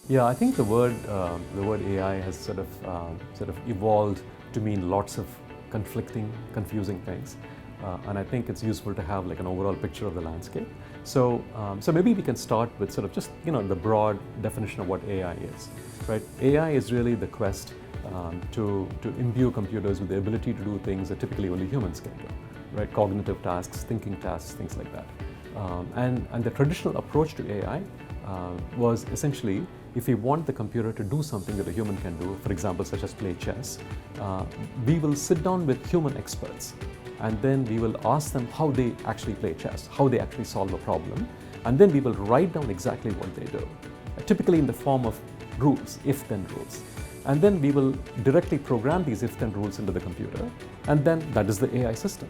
Yeah, I think the word AI has sort of evolved to mean lots of conflicting, confusing things, and I think it's useful to have like an overall picture of the landscape. So maybe we can start with sort of just the broad definition of what AI is, right? AI is really the quest to imbue computers with the ability to do things that typically only humans can do, right? Cognitive tasks, thinking tasks, things like that. And the traditional approach to AI was essentially, if we want the computer to do something that a human can do, for example, such as play chess, we will sit down with human experts and then we will ask them how they actually play chess, how they actually solve a problem, and then we will write down exactly what they do, typically in the form of rules, if-then rules. And then we will directly program these if-then rules into the computer, and then that is the AI system.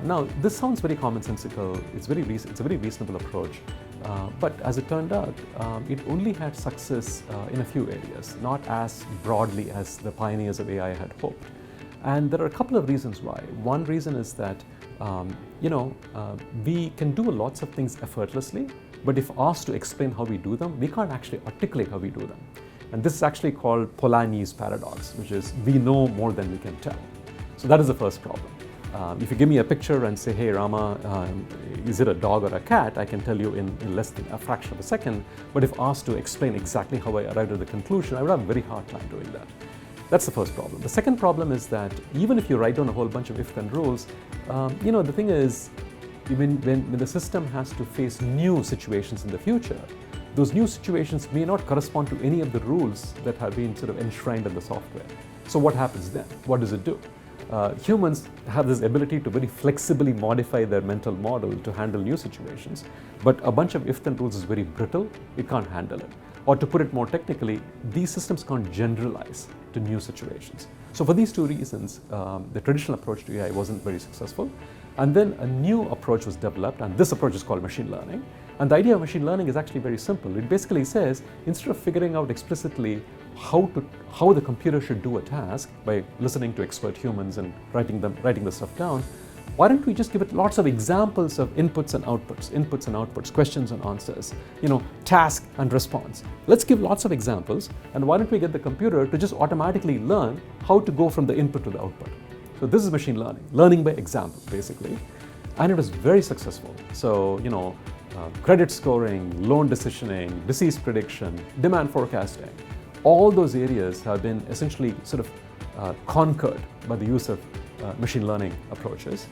Now, this sounds very commonsensical, it's a very reasonable approach, but as it turned out, it only had success in a few areas, not as broadly as the pioneers of AI had hoped. And there are a couple of reasons why. One reason is that we can do lots of things effortlessly, but if asked to explain how we do them, we can't actually articulate how we do them. And this is actually called Polanyi's paradox, which is we know more than we can tell. So that is the first problem. If you give me a picture and say, hey Rama, is it a dog or a cat, I can tell you in less than a fraction of a second, but if asked to explain exactly how I arrived at the conclusion, I would have a very hard time doing that. That's the first problem. The second problem is that even if you write down a whole bunch of if-then rules, the thing is, when the system has to face new situations in the future, those new situations may not correspond to any of the rules that have been sort of enshrined in the software. So what happens then? What does it do? Humans have this ability to very flexibly modify their mental model to handle new situations, but a bunch of if-then rules is very brittle, it can't handle it. Or to put it more technically, these systems can't generalize to new situations. So for these two reasons, the traditional approach to AI wasn't very successful. And then a new approach was developed, and this approach is called machine learning. And the idea of machine learning is actually very simple. It basically says, instead of figuring out explicitly how the computer should do a task by listening to expert humans and writing the stuff down, why don't we just give it lots of examples of inputs and outputs, questions and answers, task and response. Let's give lots of examples, and why don't we get the computer to just automatically learn how to go from the input to the output. So this is machine learning by example, basically. And it was very successful. So, credit scoring, loan decisioning, disease prediction, demand forecasting, all those areas have been essentially sort of conquered by the use of machine learning approaches.